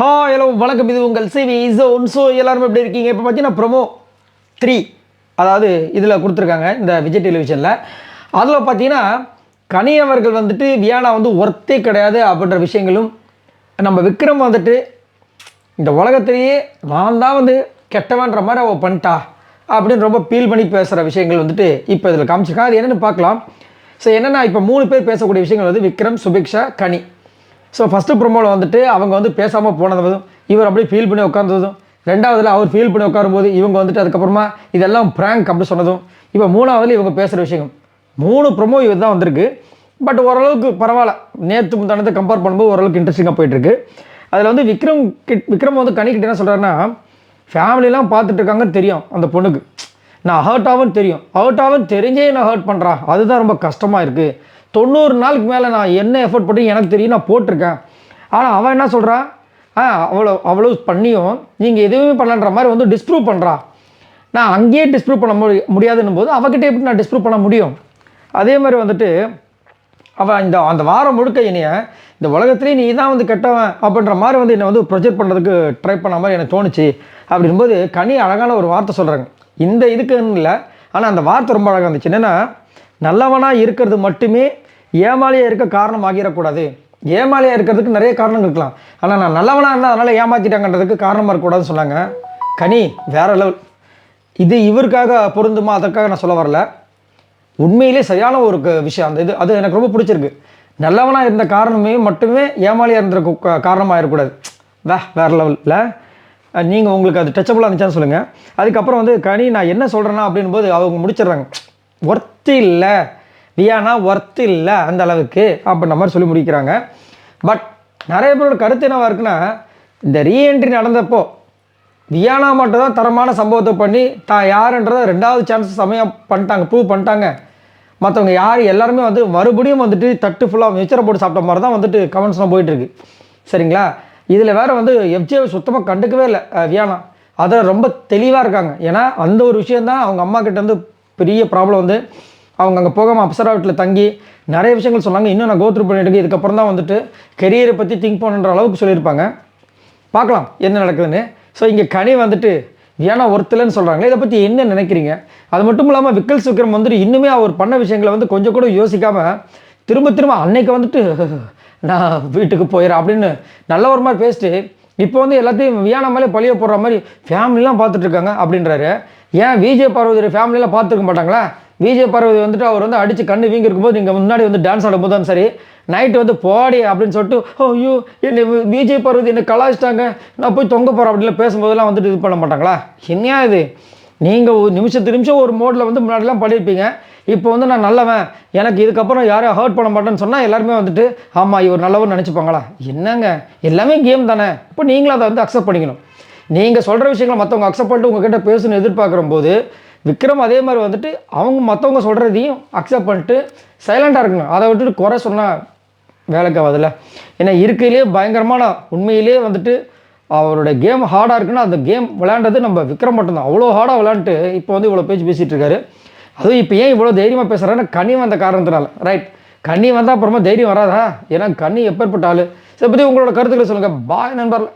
Hello வணக்கம், இது உங்கள் சிவி ஜோன். ஸோ எல்லாரும் எப்படி இருக்கீங்க? இப்போ பார்த்தீங்கன்னா ப்ரோமோ 3 அதாவது இதில் கொடுத்துருக்காங்க இந்த விஜய் டெலிவிஷனில். அதில் பார்த்தீங்கன்னா கனி அவர்கள் வந்துட்டு வியானா வந்து ஒர்த்தே கிடையாது அப்படின்ற விஷயங்களும், நம்ம விக்ரம் வந்துட்டு இந்த உலகத்திலேயே நான் தான் வந்து கெட்டவன்ற மாதிரி அவள் பண்ணிட்டா அப்படின்னு ரொம்ப ஃபீல் பண்ணி பேசுகிற விஷயங்கள் வந்துட்டு இப்போ இதில் காமிச்சிருக்காங்க. அது என்னென்னு பார்க்கலாம். ஸோ என்னென்னா இப்போ 3 பேர் பேசக்கூடிய விஷயங்கள் வந்து விக்ரம், சுபிக்ஷா, கனி. ஸோ ஃபஸ்ட்டு ப்ரோமோவில் வந்துட்டு அவங்க வந்து பேசாமல் போனதும் இவர் அப்படியே ஃபீல் பண்ணி உட்காந்ததும், ரெண்டாவதில் அவர் ஃபீல் பண்ணி உட்காரும்போது இவங்க வந்துட்டு அதுக்கப்புறமா இதெல்லாம் ப்ராங்க் அப்படி சொன்னதும், இப்போ மூணாவதில் இவங்க பேசுகிற விஷயம் 3 ப்ரோமோ இது தான் வந்திருக்கு. பட் ஓரளவுக்கு பரவாயில்ல, நேற்று முந்தானத்தை கம்பேர் பண்ணும்போது ஓரளவுக்கு இன்ட்ரெஸ்டிங்காக போயிட்டுருக்கு. அதில் வந்து விக்ரம் வந்து கனிக்கிட்ட என்ன சொல்கிறாருன்னா, ஃபேமிலிலாம் பார்த்துட்டு இருக்காங்கன்னு தெரியும் அந்த பொண்ணுக்கு, நான் ஹர்ட் ஆகும்னு தெரியும், ஹர்ட் ஆகும்னு தெரிஞ்சே நான் ஹர்ட் பண்ணுறா, அதுதான் ரொம்ப கஷ்டமாக இருக்குது. 90 நாளுக்கு மேலே நான் என்ன எஃபர்ட் பண்ணி எனக்கு தெரியும், நான் போட்டிருக்கேன். ஆனால் அவன் என்ன சொல்கிறான், அவ்வளோ பண்ணியும் நீங்கள் எதுவுமே பண்ணலன்ற மாதிரி வந்து டிஸ்ப்ரூவ் பண்ணுறா. நான் அங்கேயே டிஸ்ப்ரூவ் பண்ண முடியாதுன்னும் போது அவகிட்ட எப்படி நான் டிஸ்ப்ரூவ் பண்ண முடியும்? அதே மாதிரி வந்துட்டு அவன் அந்த வாரம் முழுக்க என்னைய இந்த உலகத்துலேயே நீ தான் வந்து கெட்டவன் அப்படின்ற மாதிரி வந்து என்னை வந்து ப்ரொஜெக்ட் பண்ணுறதுக்கு ட்ரை பண்ண மாதிரி எனக்கு தோணுச்சு அப்படின்போது கனி அழகான ஒரு வார்த்தை சொல்கிறாங்க. இந்த இதுக்குன்னு இல்லை, ஆனால் அந்த வார்த்தை ரொம்ப அழகாக இருந்துச்சு. என்னென்னா, நல்லவனாக இருக்கிறது மட்டுமே ஏமாளியாக இருக்க காரணம் ஆகிடக்கூடாது. ஏமாளியாக இருக்கிறதுக்கு நிறைய காரணங்கள் இருக்கலாம், ஆனால் நான் நல்லவனாக இருந்தால் அதனால் ஏமாற்றிட்டாங்கன்றதுக்கு காரணமாக இருக்கக்கூடாதுன்னு சொன்னாங்க. கனி வேறு லெவல். இது இவருக்காக பொருந்துமா அதற்காக நான் சொல்ல வரல, உண்மையிலே சரியான ஒரு விஷயம் அந்த இது. அது எனக்கு ரொம்ப பிடிச்சிருக்கு. நல்லவனாக இருந்த காரணமே மட்டுமே ஏமாளியாக இருந்திருக்க காரணமாக இருக்கக்கூடாது. வேறு லெவலில். நீங்கள் உங்களுக்கு அது டச்சபுளாக இருந்துச்சான்னு சொல்லுங்கள். அதுக்கப்புறம் வந்து கனி நான் என்ன சொல்கிறேன்னா அப்படின்போது அவங்க முடிச்சிடுறாங்க, ஒர்த்து இல்லை வியானா, ஒர்த்து இல்லை அந்த அளவுக்கு அப்படின்ற மாதிரி சொல்லி முடிக்கிறாங்க. பட் நிறைய பேரோட கருத்து என்னவாக இருக்குன்னா, இந்த ரீஎன்ட்ரி நடந்தப்போ வியானா மட்டும் தான் தரமான சம்பவத்தை பண்ணி தான் யாருன்றதை 2வது சான்ஸ் சமயம் பண்ணிட்டாங்க, ப்ரூவ் பண்ணிட்டாங்க. மற்றவங்க யார் எல்லாருமே வந்து மறுபடியும் வந்துட்டு தட்டு ஃபுல்லாக மிச்சரை போட்டு சாப்பிட்ட மாதிரி தான் வந்துட்டு கமெண்ட்ஸ்லாம் போயிட்டுருக்கு. சரிங்களா? இதில் வேறு வந்து எஃப்ஜேவை சுத்தமாக கண்டுக்கவே இல்லை வியானா. அதில் ரொம்ப தெளிவாக இருக்காங்க. ஏன்னா அந்த ஒரு விஷயந்தான் அவங்க அம்மா கிட்ட வந்து பெரிய ப்ராப்ளம் வந்து அவங்க அங்கே போகாமல் அப்சரா வீட்டில் தங்கி நிறைய விஷயங்கள் சொன்னாங்க. இன்னும் நான் கோத்ரூ பண்ணிட்டு இதுக்கப்புறம் தான் வந்துட்டு கெரியரை பற்றி திங்க் பண்ணுன்ற அளவுக்கு சொல்லியிருப்பாங்க. பார்க்கலாம் என்ன நடக்குதுன்னு. ஸோ இங்கே கனி வந்துட்டு வியானா ஒருத்தலன்னு சொல்கிறாங்களே, இதை பற்றி என்ன நினைக்கிறீங்க? அது மட்டும் இல்லாமல் விக்ரம் வந்துட்டு இன்னுமே அவர் பண்ண விஷயங்களை வந்து கொஞ்சம் கூட யோசிக்காமல் திரும்ப அன்னைக்கு வந்துட்டு நான் வீட்டுக்கு போயிடறேன் அப்படின்னு நல்ல ஒரு மாதிரி பேசிட்டு இப்போ வந்து எல்லாத்தையும் வியானா மேலே பழிய போடுற மாதிரி ஃபேமிலிலாம் பார்த்துட்ருக்காங்க அப்படின்றாரு. ஏன் விஜய் பார்வதி ஃபேமிலியெலாம் பார்த்துருக்க மாட்டாங்களா? விஜய் பார்வதி வந்துட்டு அவர் வந்து அடித்து கண்ணு வீங்கி இருக்கும்போது நீங்கள் முன்னாடி வந்து டான்ஸ் ஆடும்போது தான் சரி, நைட்டு வந்து போடி அப்படின்னு சொல்லிட்டு ஐயோ என்னை விஜய் பார்வதி என்னை கலாச்சிட்டாங்க, நான் போய் தொங்க போகிறேன் அப்படின்லாம் பேசும்போதெல்லாம் வந்துட்டு இது பண்ண மாட்டாங்களா? என்னையா இது? நீங்கள் ஒரு நிமிஷம் ஒரு மோடில் வந்து முன்னாடிலாம் பண்ணியிருப்பீங்க. இப்போ வந்து நான் நல்லவன், எனக்கு இதுக்கப்புறம் யாரையும் ஹர்ட் பண்ண மாட்டேன்னு சொன்னால் எல்லாருமே வந்துட்டு ஆமாம் இவர் நல்லவன் நினச்சிப்பாங்களா? என்னங்க, எல்லாமே கேம் தானே. இப்போ நீங்களும் அதை வந்து அக்செப்ட் பண்ணிக்கணும். நீங்கள் சொல்கிற விஷயங்களை மற்றவங்க அக்செப்ட் பண்ணிட்டு உங்ககிட்ட பேசணும்னு எதிர்பார்க்குற போது விக்ரம் அதே மாதிரி வந்துட்டு அவங்க மற்றவங்க சொல்கிறதையும் அக்செப்ட் பண்ணிட்டு சைலண்டாக இருக்கணும். அதை விட்டுட்டு குறை சொன்னால் வேலைக்கு ஆகாதுல்ல. ஏன்னா இருக்கையிலே பயங்கரமான உண்மையிலே வந்துட்டு அவருடைய கேம் ஹார்டாக இருக்குன்னா அந்த கேம் விளையாண்டது நம்ம விக்ரம் மட்டும்தான். அவ்வளோ ஹார்டாக விளையாண்டுட்டு இப்போ வந்து இவ்வளோ பேச்சு பேசிகிட்டு இருக்காரு. அதுவும் இப்போ ஏன் இவ்வளோ தைரியமாக பேசுகிறாருன்னா கனி வந்த காரணத்தினால. ரைட், கனி வந்தால் அப்புறமா தைரியம் வராதா? ஏன்னா கனி எப்பேற்பட்ட ஆள். இதை பற்றி உங்களோட கருத்துக்களை சொல்லுங்கள். பாய் நண்பர்கள்.